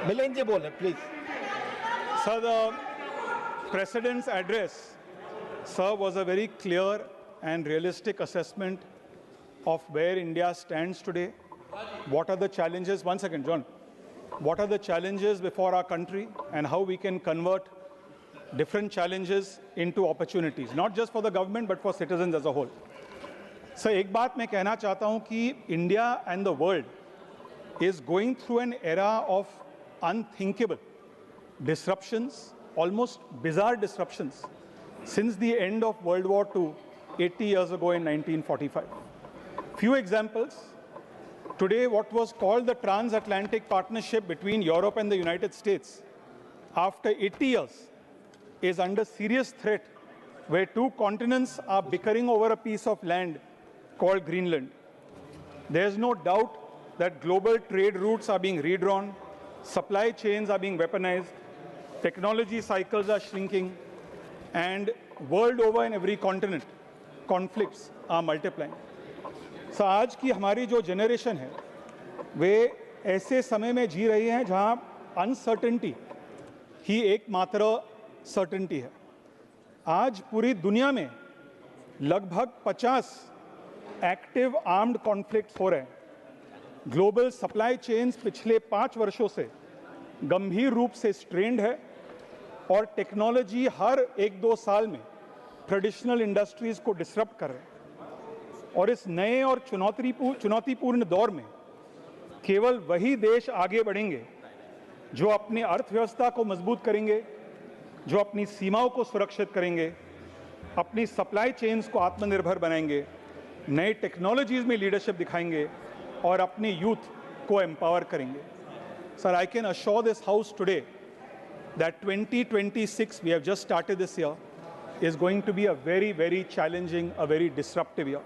मिलिंद जी बोले please. Sir, the President's address, sir, was a very clear and realistic assessment of where India stands today. What are the challenges? One second, John. What are the challenges before our country and how we can convert different challenges into opportunities, not just for the government, but for citizens as a whole. So, एक बात मैं कहना चाहता हूँ कि India and the world is going through an era of unthinkable disruptions, almost bizarre disruptions, since the end of World War II, 80 years ago in 1945. Few examples. Today, what was called the transatlantic partnership between Europe and the United States, after 80 years, is under serious threat, where two continents are bickering over a piece of land called Greenland. There's no doubt that global trade routes are being redrawn, supply chains are being weaponized, technology cycles are shrinking, and world over in every continent, conflicts are multiplying. So आज की हमारी जो generation है, वे ऐसे समय में जी रही हैं जहां अनसर्टेनिटी ही एकमात्र सर्टेनिटी है. आज पूरी दुनिया में लगभग 50 एक्टिव आर्म्ड कॉन्फ्लिक्ट्स हो रहे हैं. ग्लोबल सप्लाई चेन्स पिछले 5 वर्षों से गंभीर रूप से स्ट्रेन्ड है और टेक्नोलॉजी हर 1-2 साल में ट्रेडिशनल इंडस्ट्रीज को डिसरप्ट कर रहे हैं. और इस नए और चुनौतीपूर्ण दौर में केवल वही देश आगे बढ़ेंगे जो अपनी अर्थव्यवस्था को मजबूत करेंगे, जो अपनी सीमाओं को सुरक्षित करेंगे, अपनी सप्लाई चेन्स को आत्मनिर्भर बनाएंगे, नए टेक्नोलॉजीज में लीडरशिप दिखाएंगे और अपने यूथ को एम्पावर करेंगे. Sir, I can assure this house today that 2026, we have just started this year, is going to be a very, very challenging, a very disruptive year.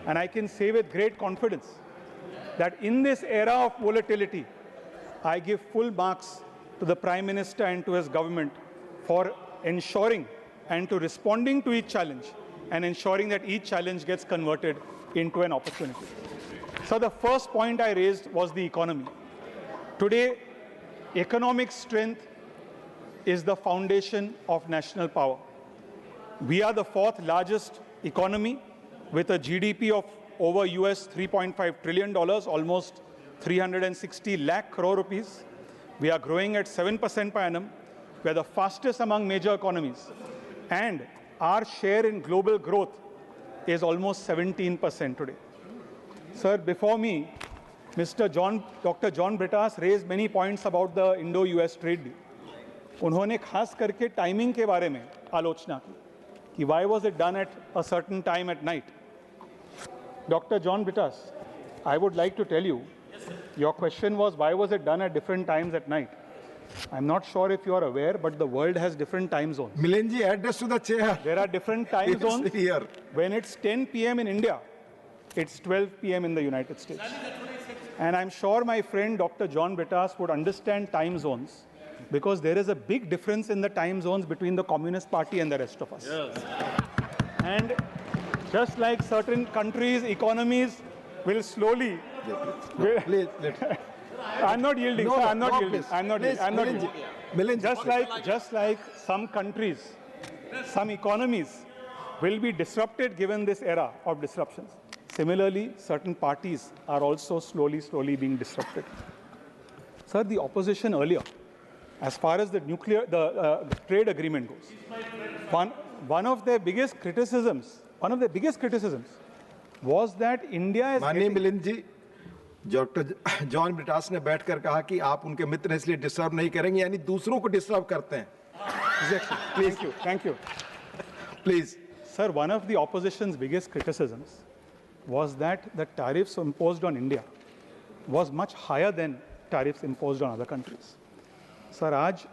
And I can say with great confidence that in this era of volatility, I give full marks to the Prime Minister and to his government for ensuring and to responding to each challenge and ensuring that each challenge gets converted into an opportunity. So the first point I raised was the economy. Today, economic strength is the foundation of national power. We are the 4th largest economy with a GDP of over US $3.5 trillion, almost 360 lakh crore rupees. We are growing at 7% per annum. We are the fastest among major economies. And our share in global growth is almost 17% today. Sir, before me, Dr. John Brittas raised many points about the Indo-US trade deal. उन्होंने खास करके timing के बारे में आलोचना की कि why was it done at a certain time at night. Dr. John Brittas, I would like to tell you, your question was why was it done at different times at night. I'm not sure if you are aware, but the world has different time zones. Milind ji, address to the chair. There are different time zones. Here. When it's 10 p.m. in India, it's 12 p.m. in the United States. And I'm sure my friend Dr. John Brittas would understand time zones, because there is a big difference in the time zones between the Communist Party and the rest of us. Yes. And just like certain countries, economies will slowly... Please. I'm not yielding, no, sir, I'm not no, yielding. Please. I'm not Please, yielding. Milind, Just like some countries, some economies will be disrupted given this era of disruptions. Similarly, certain parties are also slowly being disrupted. Sir, the opposition earlier, as far as the trade agreement goes, one of their biggest criticisms was that India is माननीय मिलिंद जी, doctor John Brittas ने बैठकर कहा कि आप उनके मित्र इसलिए disturb नहीं करेंगे, यानी दूसरों को डिस्टर्ब करते हैं. Exactly. Thank you. Please. Sir, one of the opposition's biggest criticisms was that the tariffs imposed on India was much higher than tariffs imposed on other countries. Sir, आज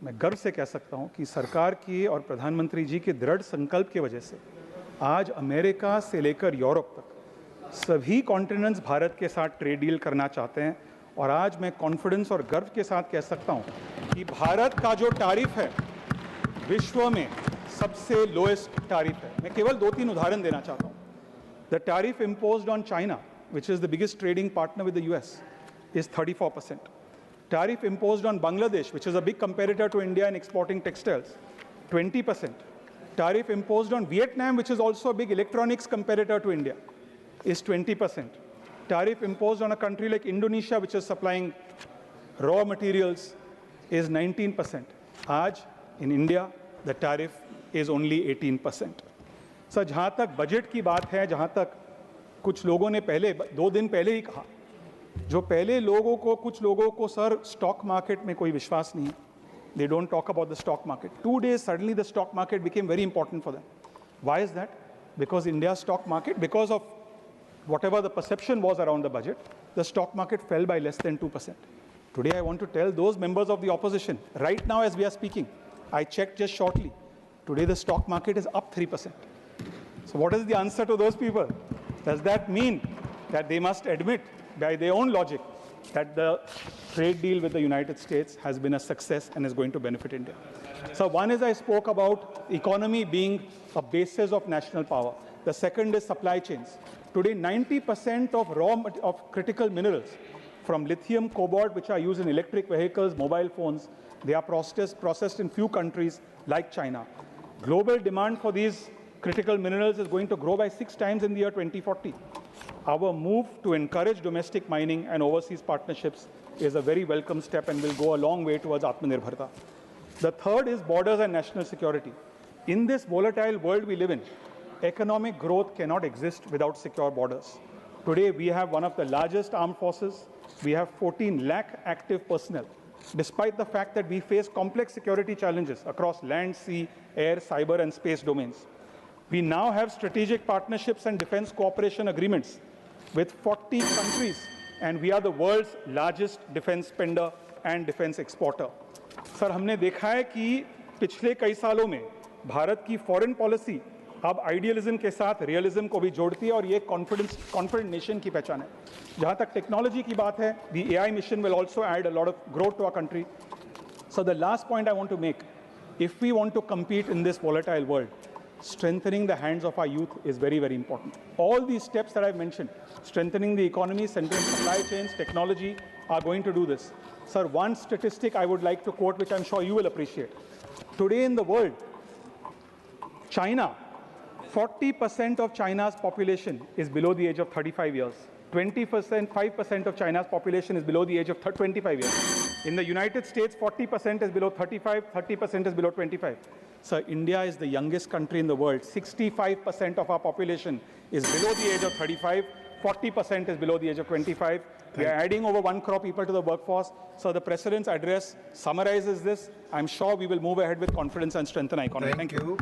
मैं गर्व से कह सकता हूं कि सरकार की और प्रधानमंत्री जी के दृढ़ संकल्प की वजह से आज अमेरिका से लेकर यूरोप तक सभी कॉन्टिनेंट्स भारत के साथ ट्रेड डील करना चाहते हैं. और आज मैं कॉन्फिडेंस और गर्व के साथ कह सकता हूं कि भारत का जो टैरिफ है विश्व में सबसे लोएस्ट टैरिफ है. मैं केवल 2-3 उदाहरण देना चाहता हूं. The tariff imposed on China, which is the biggest trading partner with the US, is 34%. Tariff imposed on Bangladesh, which is a big competitor to India in exporting textiles, 20%. Tariff imposed on Vietnam, which is also a big electronics competitor to India, is 20%. Tariff imposed on a country like Indonesia, which is supplying raw materials, is 19%. Aaj, in India, the tariff is only 18%. Sir जहाँ तक budget की बात है, जहाँ तक कुछ लोगों ने पहले 2 दिन पहले ही कहा, जो पहले लोगों को कुछ लोगों को सर स्टॉक मार्केट में कोई विश्वास नहीं है. They don't talk about the stock market. 2 days suddenly the stock market became very important for them. Why is that? Because India's stock market, because of whatever the perception was around the budget, the stock market fell by less than 2%. Today I want to tell those members of the opposition, right now as we are speaking, I checked just shortly, today the stock market is up 3%. So what is the answer to those people? Does that mean that they must admit by their own logic that the trade deal with the United States has been a success and is going to benefit India? So one is I spoke about economy being a basis of national power. The second is supply chains. Today 90% of critical minerals from lithium, cobalt, which are used in electric vehicles, mobile phones, they are processed in few countries like China. Global demand for these critical minerals is going to grow by 6 times in the year 2040. Our move to encourage domestic mining and overseas partnerships is a very welcome step and will go a long way towards Atmanirbharta. The third is borders and national security. In this volatile world we live in, economic growth cannot exist without secure borders. Today we have one of the largest armed forces. We have 14 lakh active personnel, despite the fact that we face complex security challenges across land, sea, air, cyber and space domains. We now have strategic partnerships and defense cooperation agreements with 40 countries, and we are the world's largest defense spender and defense exporter. Sir हमने देखा है कि पिछले कई सालों में भारत की foreign policy अब आइडियलिज्म के साथ रियलिज्म को भी जोड़ती है और ये कॉन्फिडेंट नेशन की पहचान है. जहाँ तक टेक्नोलॉजी की बात है, the AI mission will also add a lot of growth to our country. So the last point I want to make, if we want to compete in this volatile world, strengthening the hands of our youth is very, very important. All these steps that I've mentioned, strengthening the economy, centering supply chains, technology, are going to do this. Sir, one statistic I would like to quote, which I'm sure you will appreciate. Today in the world, China, 40% of China's population is below the age of 35 years. 5% of China's population is below the age of 25 years. In the United States, 40% is below 35, 30% is below 25. Sir, India is the youngest country in the world. 65% of our population is below the age of 35, 40% is below the age of 25. We are adding over 1 crore people to the workforce. So the President's address summarizes this. I'm sure we will move ahead with confidence and strengthen our economy. Thank you.